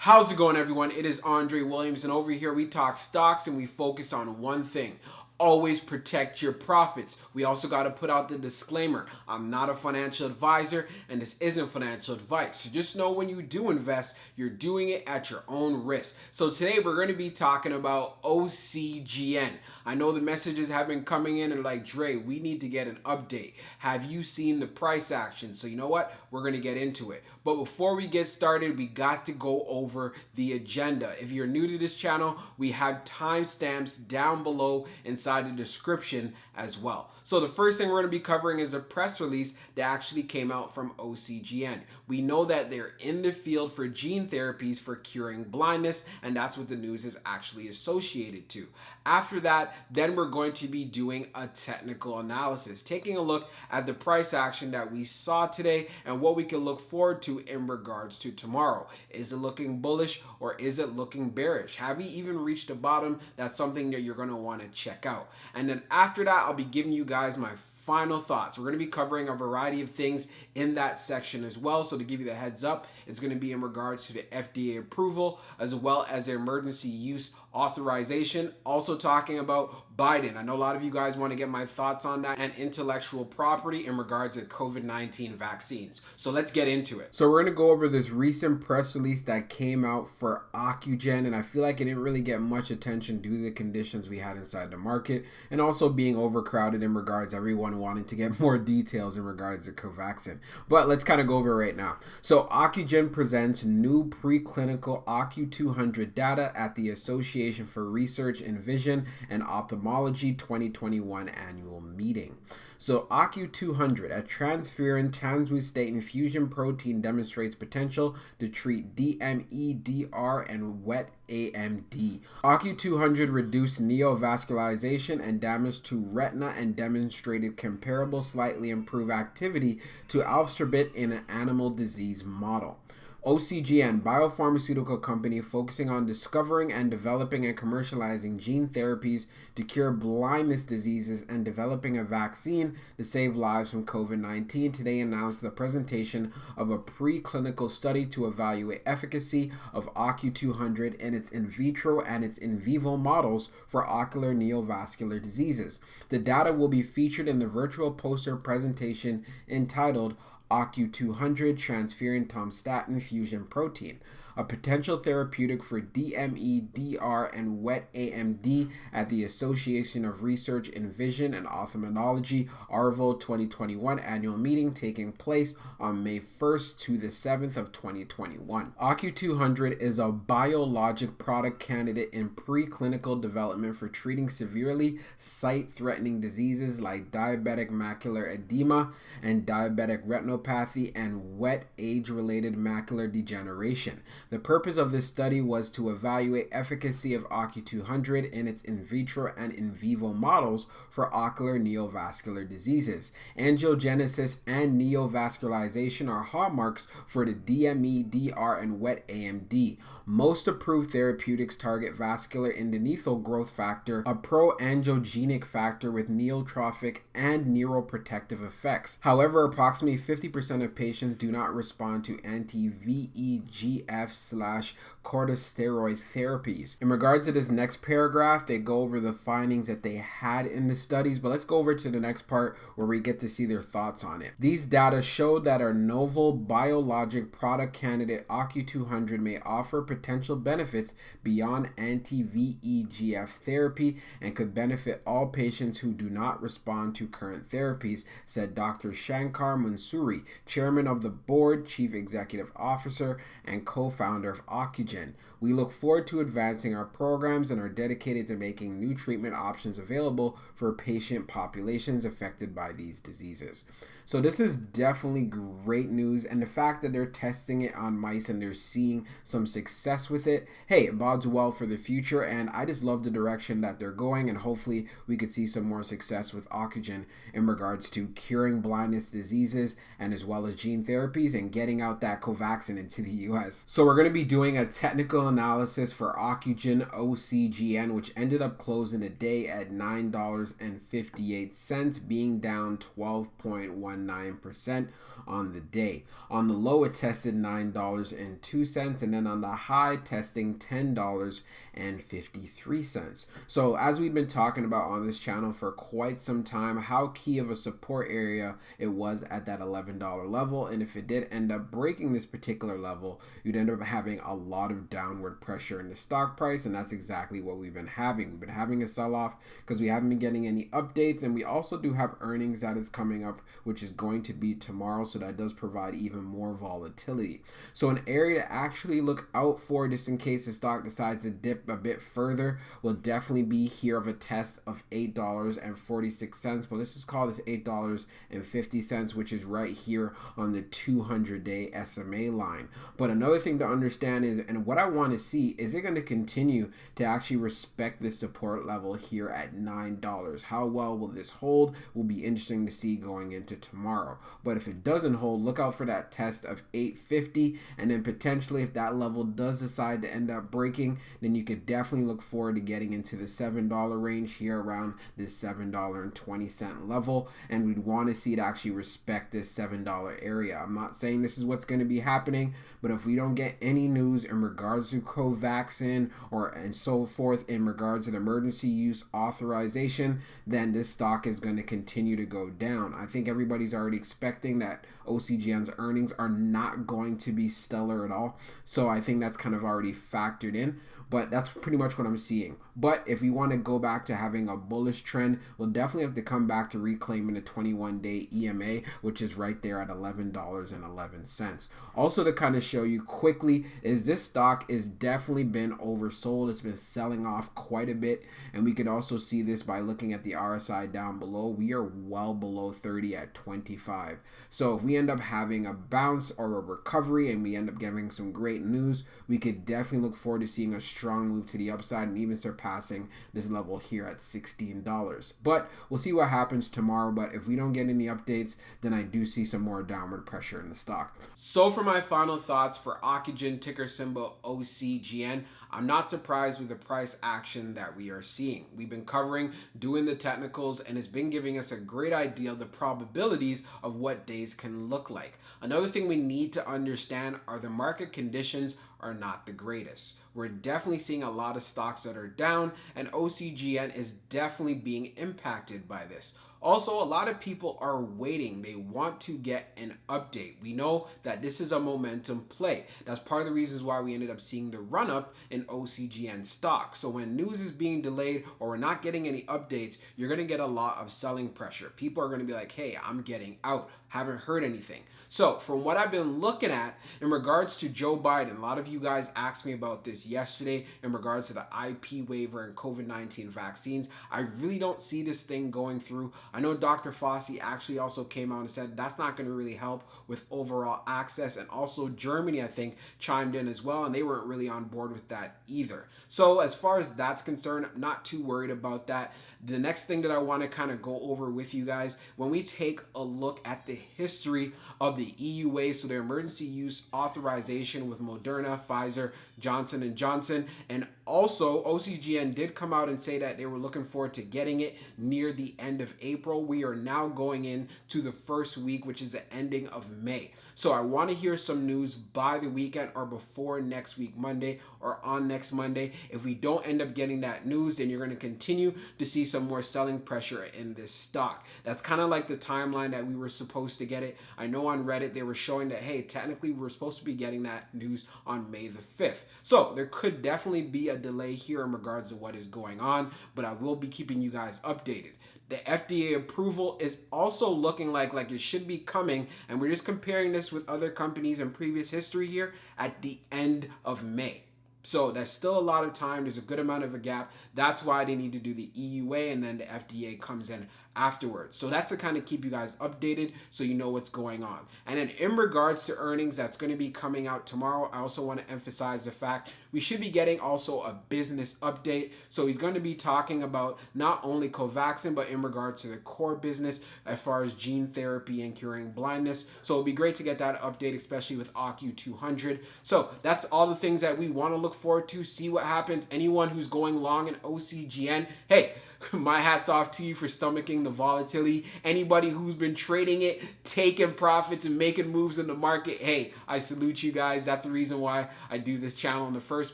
How's it going, everyone? It is Andre Williams, and over here we talk stocks and we focus on one thing. Always protect your profits. We also got to put out the disclaimer. I'm not a financial advisor and this isn't financial advice. So just know when you do invest, you're doing it at your own risk. So today we're going to be talking about OCGN. I know the messages have been coming in and like, Dre, we need to get an update. Have you seen the price action? So you know what? We're going to get into it. But before we get started, we got to go over the agenda. If you're new to this channel, we have timestamps down below inside the description as well. So the first thing we're going to be covering is a press release that actually came out from OCGN. We know that they're in the field for gene therapies for curing blindness, and that's what the news is actually associated to. After that, then we're going to be doing a technical analysis, taking a look at the price action that we saw today and what we can look forward to in regards to tomorrow. Is it looking bullish or is it looking bearish? Have we even reached the bottom? That's something that you're going to want to check out. And then after that, I'll be giving you guys my final thoughts. We're going to be covering a variety of things in that section as well. So to give you the heads up, it's going to be in regards to the FDA approval as well as the emergency use authorization. Also talking about Biden. I know a lot of you guys want to get my thoughts on that and intellectual property in regards to COVID-19 vaccines. So let's get into it. So we're going to go over this recent press release that came out for Ocugen, and I feel like it didn't really get much attention due to the conditions we had inside the market and also being overcrowded in regards to everyone wanting to get more details in regards to Covaxin. But let's kind of go over it right now. So Ocugen presents new preclinical OCU200 data at the Association for Research in Vision and Ophthalmology 2021 annual meeting. So OCU200, a transferrin transmutate infusion protein, demonstrates potential to treat DME, DR, and wet AMD. OCU200 reduced neovascularization and damage to retina and demonstrated comparable, slightly improved activity to alphabet in an animal disease model. OCGN, biopharmaceutical company focusing on discovering and developing and commercializing gene therapies to cure blindness diseases and developing a vaccine to save lives from COVID-19, today announced the presentation of a preclinical study to evaluate efficacy of OCU200 in its in vitro and its in vivo models for ocular neovascular diseases. The data will be featured in the virtual poster presentation entitled OCU200 transferrin tomstatin fusion protein, a potential therapeutic for DME, DR, and wet AMD at the Association of Research in Vision and Ophthalmology ARVO 2021 annual meeting taking place on May 1st to the 7th of 2021. OCU200 is a biologic product candidate in preclinical development for treating severely sight-threatening diseases like diabetic macular edema and diabetic retinopathy and wet age-related macular degeneration. The purpose of this study was to evaluate efficacy of OCU200 in its in vitro and in vivo models for ocular neovascular diseases. Angiogenesis and neovascularization are hallmarks for the DME, DR, and wet AMD. Most approved therapeutics target vascular endothelial growth factor, a pro-angiogenic factor with neurotrophic and neuroprotective effects. However, approximately 50% of patients do not respond to anti-VEGF/corticosteroid therapies. In regards to this next paragraph, they go over the findings that they had in the studies, but let's go over to the next part where we get to see their thoughts on it. These data showed that our novel biologic product candidate OCU200 may offer potential benefits beyond anti-VEGF therapy and could benefit all patients who do not respond to current therapies, said Dr. Shankar Mansouri, chairman of the board, chief executive officer, and co-founder of Ocugen. We look forward to advancing our programs and are dedicated to making new treatment options available for patient populations affected by these diseases. So this is definitely great news, and the fact that they're testing it on mice and they're seeing some success with it, hey, it bodes well for the future, and I just love the direction that they're going, and hopefully we could see some more success with Ocugen in regards to curing blindness diseases and as well as gene therapies and getting out that Covaxin into the US. So we're going to be doing a technical analysis for Ocugen OCGN, which ended up closing the day at $9.58, being down 12.19% on the day. On the low, it tested $9.02, and then on the high, testing $10.53. So as we've been talking about on this channel for quite some time, how key of a support area it was at that $11 level, and if it did end up breaking this particular level, you'd end up having a lot of downward pressure in the stock price, and that's exactly what we've been having. We've been having a sell-off because we haven't been getting any updates, and we also do have earnings that is coming up, which is going to be tomorrow, so that does provide even more volatility. So an area to actually look out for, just in case the stock decides to dip a bit further, will definitely be here of a test of $8.46. Well, this is called this $8.50, which is right here on the 200-day SMA line. But another thing to understand is, and what I want to see, is it going to continue to actually respect this support level here at $9? How well will this hold? Will be interesting to see going into tomorrow. But if it doesn't hold, look out for that test of $8.50, and then potentially if that level does decide to end up breaking, then you could definitely look forward to getting into the $7 range here around this $7.20 level, and we'd want to see it actually respect this $7 area. I'm not saying this is what's going to be happening, but if we don't get any news in regards to Covaxin and so forth in regards to the emergency use authorization, then this stock is going to continue to go down. I think everybody's already expecting that OCGN's earnings are not going to be stellar at all, so I think that's kind of already factored in. But that's pretty much what I'm seeing. But if you want to go back to having a bullish trend, we'll definitely have to come back to reclaiming the 21-day EMA, which is right there at $11.11. Also, to kind of show you quickly, is this stock is definitely been oversold. It's been selling off quite a bit, and we could also see this by looking at the RSI down below. We are well below 30 at 25. So if we end up having a bounce or a recovery and we end up getting some great news, we could definitely look forward to seeing a strong move to the upside and even surpassing this level here at $16. But we'll see what happens tomorrow. But if we don't get any updates, then I do see some more downward pressure in the stock. So for my final thoughts for Ocugen, ticker symbol OCGN, I'm not surprised with the price action that we are seeing. We've been covering, doing the technicals, and it's been giving us a great idea of the probabilities of what days can look like. Another thing we need to understand are the market conditions are not the greatest. We're definitely seeing a lot of stocks that are down, and OCGN is definitely being impacted by this. Also, a lot of people are waiting. They want to get an update. We know that this is a momentum play. That's part of the reasons why we ended up seeing the run up in OCGN stock. So when news is being delayed or we're not getting any updates, you're going to get a lot of selling pressure. People are going to be like, hey, I'm getting out. Haven't heard anything. So from what I've been looking at in regards to Joe Biden, a lot of you guys asked me about this yesterday in regards to the IP waiver and COVID-19 vaccines. I really don't see this thing going through. I know Dr. Fauci actually also came out and said that's not going to really help with overall access, and also Germany, I think, chimed in as well, and they weren't really on board with that either. So as far as that's concerned, I'm not too worried about that. The next thing that I want to kind of go over with you guys, when we take a look at the history of the EUA, so their emergency use authorization with Moderna, Pfizer, Johnson & Johnson, and also OCGN did come out and say that they were looking forward to getting it near the end of April. We are now going into the first week, which is the ending of May. So I want to hear some news by the weekend or before next week Monday or on next Monday. If we don't end up getting that news, then you're going to continue to see some more selling pressure in this stock. That's kind of like the timeline that we were supposed to get it. I know on Reddit they were showing that, hey, technically we're supposed to be getting that news on May the 5th. So there could definitely be a delay here in regards to what is going on, but I will be keeping you guys updated. The FDA approval is also looking like it should be coming, and we're just comparing this with other companies in previous history here at the end of May. So there's still a lot of time. There's a good amount of a gap. That's why they need to do the EUA, and then the FDA comes in afterwards. So that's to kind of keep you guys updated so you know what's going on. And then in regards to earnings that's going to be coming out tomorrow, I also want to emphasize the fact we should be getting also a business update. So he's going to be talking about not only Covaxin, but in regards to the core business as far as gene therapy and curing blindness. So it'll be great to get that update, especially with Ocu 200. So that's all the things that we want to look forward to, see what happens. Anyone who's going long in OCGN, hey, my hat's off to you for stomaching the volatility. Anybody who's been trading it, taking profits and making moves in the market, hey, I salute you guys. That's the reason why I do this channel in the first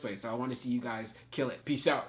place. I want to see you guys kill it. Peace out.